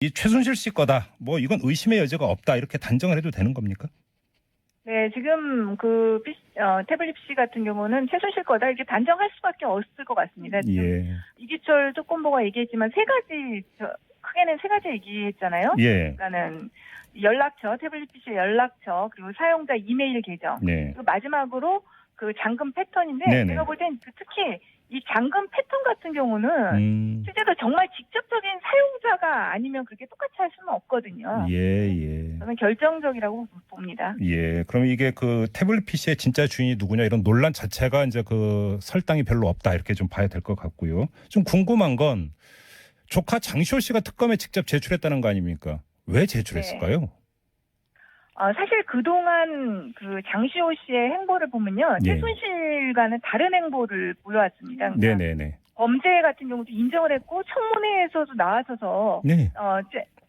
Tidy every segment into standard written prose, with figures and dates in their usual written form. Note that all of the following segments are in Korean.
이 최순실 씨 거다. 뭐 이건 의심의 여지가 없다. 이렇게 단정을 해도 되는 겁니까? 네, 지금 태블릿 PC 같은 경우는 최순실 거다 이렇게 단정할 수밖에 없을 것 같습니다. 지금 예. 이규철 특검보가 얘기했지만 크게는 세 가지 얘기했잖아요. 예. 그러니까는 연락처, 태블릿 PC의 연락처, 그리고 사용자 이메일 계정, 네. 그리고 마지막으로 그 잠금 패턴인데 네네. 제가 볼 땐 특히 이 잠금 패턴 같은 경우는 실제로 정말 직접적인 사용자가 아니면 그렇게 똑같이 할 수는 없거든요. 예. 저는 결정적이라고 봅니다. 예. 그럼 이게 그 태블릿 PC의 진짜 주인이 누구냐 이런 논란 자체가 이제 그 설당이 별로 없다 이렇게 좀 봐야 될 것 같고요. 좀 궁금한 건 조카 장시호 씨가 특검에 직접 제출했다는 거 아닙니까? 왜 제출했을까요? 네. 사실 그동안 그 장시호 씨의 행보를 보면요. 예. 최순실과는 다른 행보를 보여왔습니다. 그러니까 네네네. 범죄 같은 경우도 인정을 했고 청문회에서도 나와서서 네.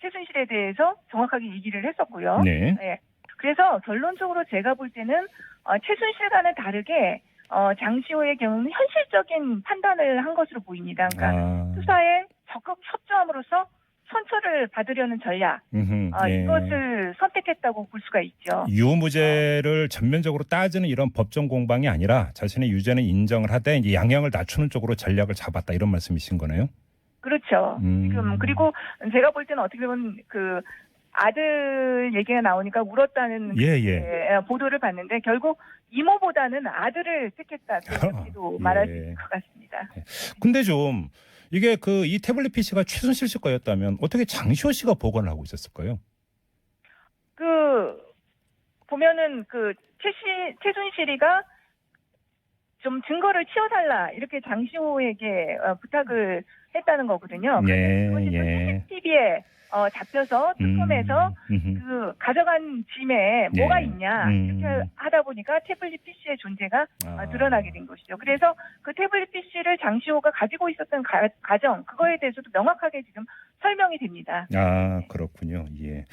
최순실에 대해서 정확하게 얘기를 했었고요. 네. 네. 그래서 결론적으로 제가 볼 때는 최순실과는 다르게 장시호의 경우는 현실적인 판단을 한 것으로 보입니다. 그러니까 수사에 적극 협조함으로써 선처를 받으려는 전략, 예. 이것을 선택했다고 볼 수가 있죠. 유무죄를 전면적으로 따지는 이런 법정 공방이 아니라 자신의 유죄는 인정을 하되 이제 양형을 낮추는 쪽으로 전략을 잡았다 이런 말씀이신 거네요. 그렇죠. 지금 그리고 제가 볼 때는 어떻게 보면 그 아들 얘기가 나오니까 울었다는 보도를 봤는데 결국 이모보다는 아들을 택했다 이렇게도 말할 수 있을 것 같습니다. 근데 좀 이게 이 태블릿 PC가 최순실 씨 거였다면 어떻게 장시호 씨가 보관을 하고 있었을까요? 보면은 최순실이가 좀 증거를 치워달라 이렇게 장시호에게 부탁을 했다는 거거든요. 그것이 또 CCTV에 잡혀서 특검에서 가져간 짐에 뭐가 있냐 이렇게 하다 보니까 태블릿 PC의 존재가 드러나게 된 것이죠. 그래서 그 태블릿 PC를 장시호가 가지고 있었던 과정 그거에 대해서도 명확하게 지금 설명이 됩니다. 그렇군요. 예.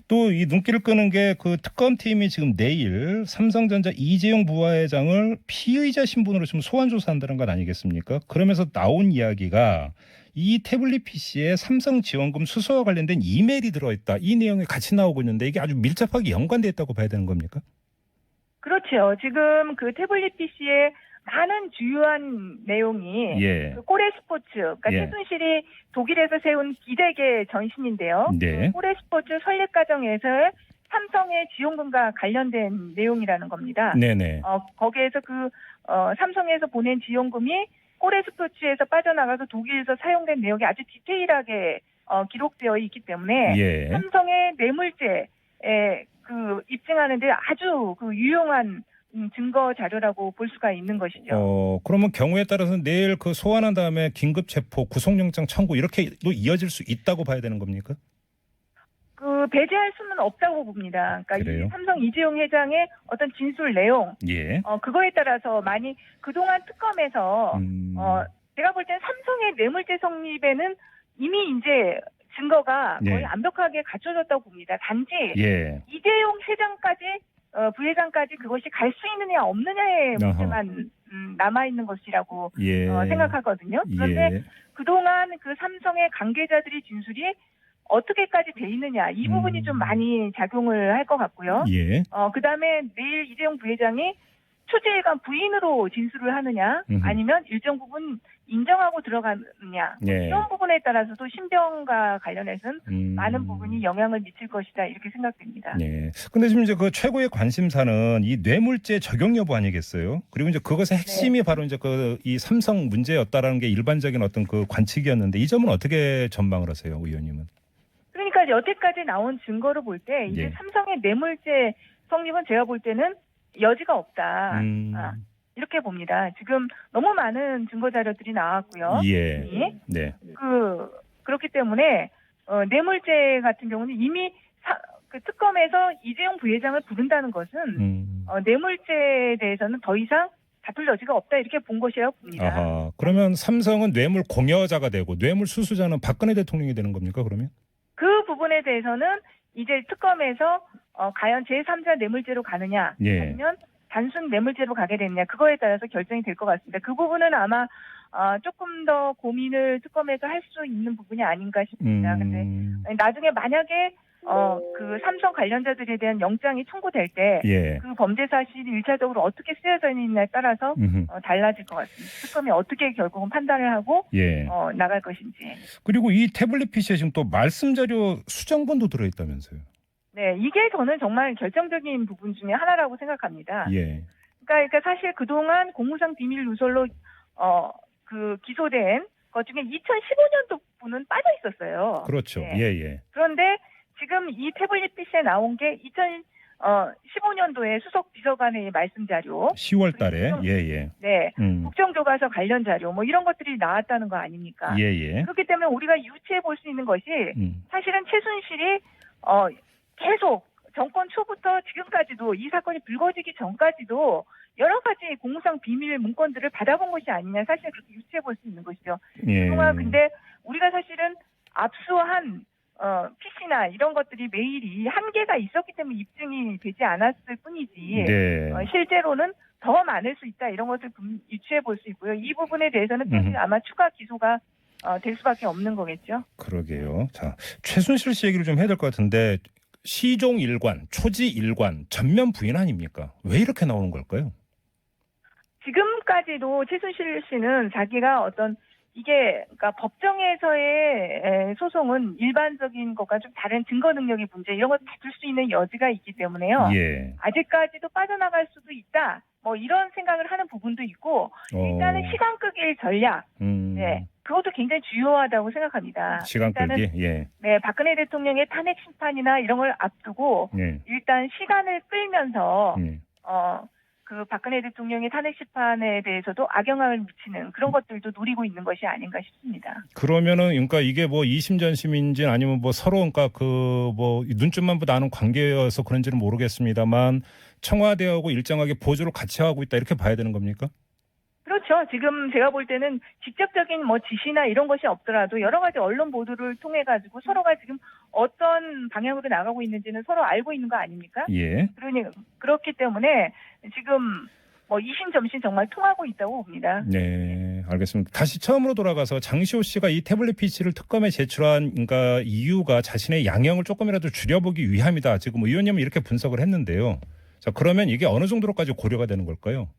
또 이 눈길을 끄는 게 그 특검팀이 지금 내일 삼성전자 이재용 부회장을 피의자 신분으로 좀 소환 조사한다는 것 아니겠습니까? 그러면서 나온 이야기가 이 태블릿 PC에 삼성 지원금 수수와 관련된 이메일이 들어있다. 이 내용이 같이 나오고 있는데 이게 아주 밀접하게 연관되어 있다고 봐야 되는 겁니까? 그렇죠. 지금 그 태블릿 PC에 많은 주요한 내용이 그 꼬레스포츠, 그러니까 최순실이 독일에서 세운 기대계 전신인데요. 네. 꼬레스포츠 설립 과정에서 삼성의 지원금과 관련된 내용이라는 겁니다. 네네. 거기에서 삼성에서 보낸 지원금이 꼬레스포츠에서 빠져나가서 독일에서 사용된 내용이 아주 디테일하게 기록되어 있기 때문에 삼성의 뇌물죄에 입증하는데 아주 유용한 증거 자료라고 볼 수가 있는 것이죠. 그러면 경우에 따라서는 내일 소환한 다음에 긴급 체포, 구속영장 청구 이렇게도 이어질 수 있다고 봐야 되는 겁니까? 배제할 수는 없다고 봅니다. 그러니까 그래요? 이 삼성 이재용 회장의 어떤 진술 내용, 그거에 따라서 많이 그동안 특검에서 제가 볼 땐 삼성의 뇌물죄 성립에는 이미 이제 증거가 거의 완벽하게 갖춰졌다고 봅니다. 단지 이재용 회장까지 부회장까지 그것이 갈 수 있느냐 없느냐의 문제만 남아 있는 것이라고 생각하거든요. 그런데 그동안 그 삼성의 관계자들이 진술이 어떻게까지 돼 있느냐 이 부분이 좀 많이 작용을 할 것 같고요. 그다음에 내일 이재용 부회장이 초지일관 부인으로 진술을 하느냐 아니면 일정 부분 인정하고 들어가느냐 이런 부분에 따라서도 신병과 관련해서는 많은 부분이 영향을 미칠 것이다 이렇게 생각됩니다. 네. 근데 지금 이제 그 최고의 관심사는 이 뇌물죄 적용 여부 아니겠어요? 그리고 이제 그것의 핵심이 바로 이제 이 삼성 문제였다라는 게 일반적인 어떤 관측이었는데 이 점은 어떻게 전망을 하세요, 의원님은? 그러니까 여태까지 나온 증거를 볼 때 이제 삼성의 뇌물죄 성립은 제가 볼 때는 여지가 없다. 이렇게 봅니다. 지금 너무 많은 증거 자료들이 나왔고요. 그렇기 때문에 뇌물죄 같은 경우는 이미 그 특검에서 이재용 부회장을 부른다는 것은 뇌물죄에 대해서는 더 이상 다툴 여지가 없다 이렇게 본 것이라고 봅니다. 그러면 삼성은 뇌물 공여자가 되고 뇌물 수수자는 박근혜 대통령이 되는 겁니까? 그러면? 그 부분에 대해서는 이제 특검에서 과연 제3자 뇌물죄로 가느냐 아니면 단순 뇌물죄로 가게 되느냐 그거에 따라서 결정이 될 것 같습니다. 그 부분은 아마 조금 더 고민을 특검에서 할 수 있는 부분이 아닌가 싶습니다. 근데 나중에 만약에 그 삼성 관련자들에 대한 영장이 청구될 때 그 범죄 사실이 일차적으로 어떻게 쓰여져 있느냐에 따라서 달라질 것 같습니다. 특검이 어떻게 결국은 판단을 하고 나갈 것인지. 그리고 이 태블릿 PC에 지금 또 말씀 자료 수정본도 들어있다면서요? 네, 이게 저는 정말 결정적인 부분 중에 하나라고 생각합니다. 그러니까 사실 그동안 공무상 비밀 누설로 그 기소된 것 중에 2015년도 분은 빠져 있었어요. 그렇죠. 그런데 지금 이 태블릿 PC에 나온 게 2015년도에 수석 비서관의 말씀 자료, 10월 달에 국정교과서 관련 자료 뭐 이런 것들이 나왔다는 거 아닙니까? 그렇기 때문에 우리가 유추해 볼 수 있는 것이 사실은 최순실이 계속 정권 초부터 지금까지도 이 사건이 불거지기 전까지도 여러 가지 공무상 비밀 문건들을 받아본 것이 아니냐, 사실 그렇게 유추해 볼 수 있는 것이죠. 그동안 근데 우리가 사실은 압수한 PC나 이런 것들이 메일이 한계가 있었기 때문에 입증이 되지 않았을 뿐이지 실제로는 더 많을 수 있다, 이런 것을 유추해 볼 수 있고요. 이 부분에 대해서는 아마 추가 기소가 될 수밖에 없는 거겠죠. 그러게요. 자, 최순실 씨 얘기를 좀 해야 될 것 같은데 시종 일관, 초지 일관 전면 부인 아닙니까? 왜 이렇게 나오는 걸까요? 지금까지도 최순실 씨는 자기가 이게 그러니까 법정에서의 소송은 일반적인 것과 좀 다른 증거 능력의 문제 이런 걸 다툴 수 있는 여지가 있기 때문에요. 아직까지도 빠져나갈 수도 있다. 뭐 이런 생각을 하는 부분도 있고 일단은 시간 끄기 전략. 그것도 굉장히 중요하다고 생각합니다. 시간 끌기. 박근혜 대통령의 탄핵 심판이나 이런 걸 앞두고 일단 시간을 끌면서 그 박근혜 대통령의 탄핵 심판에 대해서도 악영향을 미치는 그런 것들도 노리고 있는 것이 아닌가 싶습니다. 그러면은 그러니까 이게 뭐 이심전심인지 아니면 뭐 서로 그러니까 그 뭐 눈쯤만 보다 아는 관계여서 그런지는 모르겠습니다만 청와대하고 일정하게 보조를 같이 하고 있다, 이렇게 봐야 되는 겁니까? 그렇죠. 지금 제가 볼 때는 직접적인 뭐 지시나 이런 것이 없더라도 여러 가지 언론 보도를 통해 가지고 서로가 지금 어떤 방향으로 나가고 있는지는 서로 알고 있는 거 아닙니까? 그렇기 때문에 지금 뭐 이심점심 정말 통하고 있다고 봅니다. 네, 알겠습니다. 다시 처음으로 돌아가서 장시호 씨가 이 태블릿 PC를 특검에 제출한 그러니까 이유가 자신의 양형을 조금이라도 줄여보기 위함이다, 지금 의원님은 이렇게 분석을 했는데요. 자, 그러면 이게 어느 정도로까지 고려가 되는 걸까요?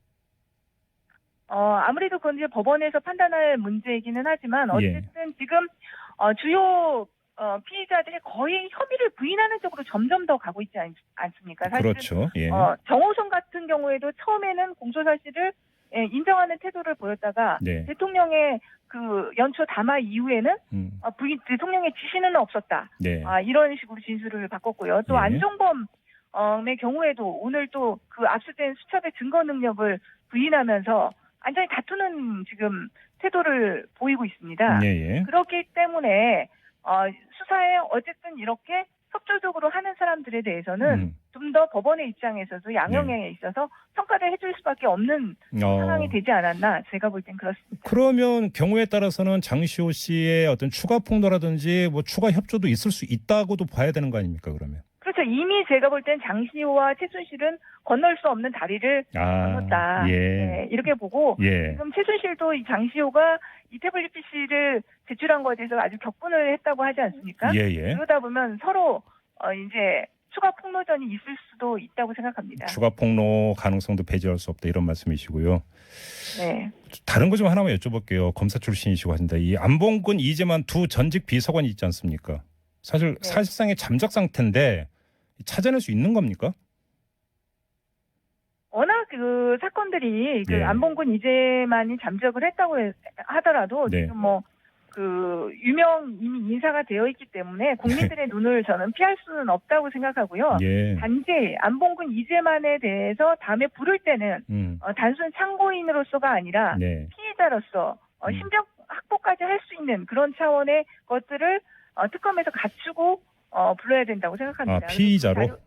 아무래도 그건 이제 법원에서 판단할 문제이기는 하지만 어쨌든 지금 주요 피의자들이 거의 혐의를 부인하는 쪽으로 점점 더 가고 있지 않습니까? 사실은 그렇죠. 정호성 같은 경우에도 처음에는 공소 사실을 인정하는 태도를 보였다가 대통령의 그 연초 담화 이후에는 대통령의 지시는 없었다. 이런 식으로 진술을 바꿨고요. 또 안종범의 경우에도 오늘 또 그 압수된 수첩의 증거 능력을 부인하면서 완전히 다투는 지금 태도를 보이고 있습니다. 그렇기 때문에 수사에 어쨌든 이렇게 협조적으로 하는 사람들에 대해서는 좀 더 법원의 입장에서도 양형에 있어서 평가를 해줄 수밖에 없는 상황이 되지 않았나, 제가 볼 땐 그렇습니다. 그러면 경우에 따라서는 장시호 씨의 어떤 추가 폭로라든지 뭐 추가 협조도 있을 수 있다고도 봐야 되는 거 아닙니까, 그러면? 그렇죠. 이미 제가 볼 땐 장시호와 최순실은 건널 수 없는 다리를 건넜다. 이렇게 보고 지금 최순실도 이 장시호가 이 태블릿 PC를 제출한 것에 대해서 아주 격분을 했다고 하지 않습니까? 그러다 보면 서로 이제 추가 폭로전이 있을 수도 있다고 생각합니다. 추가 폭로 가능성도 배제할 수 없다, 이런 말씀이시고요. 다른 거 좀 하나만 여쭤볼게요. 검사 출신이시고 하신다. 이 안봉근, 이재만 두 전직 비서관이 있지 않습니까? 사실상의 잠적 상태인데 찾아낼 수 있는 겁니까? 워낙 그 사건들이 그 안봉근, 이재만이 잠적을 했다고 하더라도 지금 뭐 그 이미 인사가 되어 있기 때문에 국민들의 눈을 저는 피할 수는 없다고 생각하고요. 단지 안봉근, 이재만에 대해서 다음에 부를 때는 단순 참고인으로서가 아니라 피해자로서 심정 확보까지 할 수 있는 그런 차원의 것들을 특검에서 갖추고 불러야 된다고 생각합니다. 피의자로?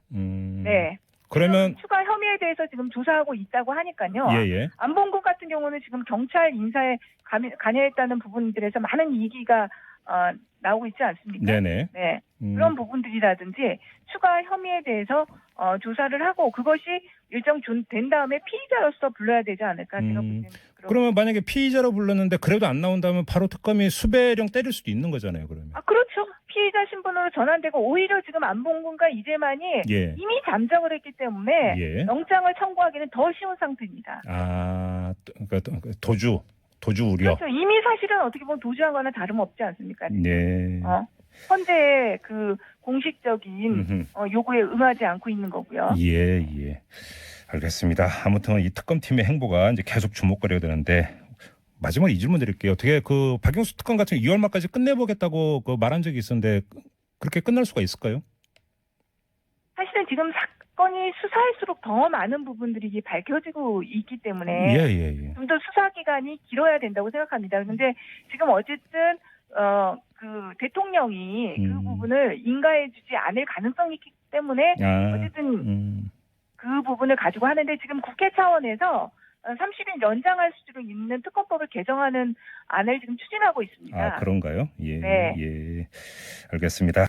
그러면 추가 혐의에 대해서 지금 조사하고 있다고 하니까요. 안봉근 같은 경우는 지금 경찰 인사에 관여했다는 부분들에서 많은 이기가 나오고 있지 않습니까? 네네. 네. 그런 부분들이라든지 추가 혐의에 대해서 조사를 하고 그것이 일정 된 다음에 피의자로서 불러야 되지 않을까 제가 볼 때는. 그러면 만약에 피의자로 불렀는데 그래도 안 나온다면 바로 특검이 수배령 때릴 수도 있는 거잖아요. 그러면. 그렇죠. 피의자 신분으로 전환되고 오히려 지금 안봉근과 이재만이 예. 이미 잠적을 했기 때문에 예. 영장을 청구하기는 더 쉬운 상태입니다. 그러니까 도주 우려. 그렇죠. 이미 사실은 어떻게 보면 도주한 거나 다름없지 않습니까? 네. 현재 그 공식적인 요구에 응하지 않고 있는 거고요. 예. 알겠습니다. 아무튼 이 특검팀의 행보가 이제 계속 주목거려야 되는데 마지막 이 질문 드릴게요. 어떻게 그 박영수 특검 같은 2월 말까지 끝내보겠다고 그 말한 적이 있었는데 그렇게 끝날 수가 있을까요? 사실은 지금 사건이 수사할수록 더 많은 부분들이 밝혀지고 있기 때문에 예. 좀 더 수사 기간이 길어야 된다고 생각합니다. 그런데 지금 어쨌든 그 대통령이 그 부분을 인가해주지 않을 가능성이 있기 때문에 어쨌든 그 부분을 가지고 하는데 지금 국회 차원에서 30일 연장할 수도 있는 특검법을 개정하는 안을 지금 추진하고 있습니다. 그런가요? 예. 네. 예. 알겠습니다.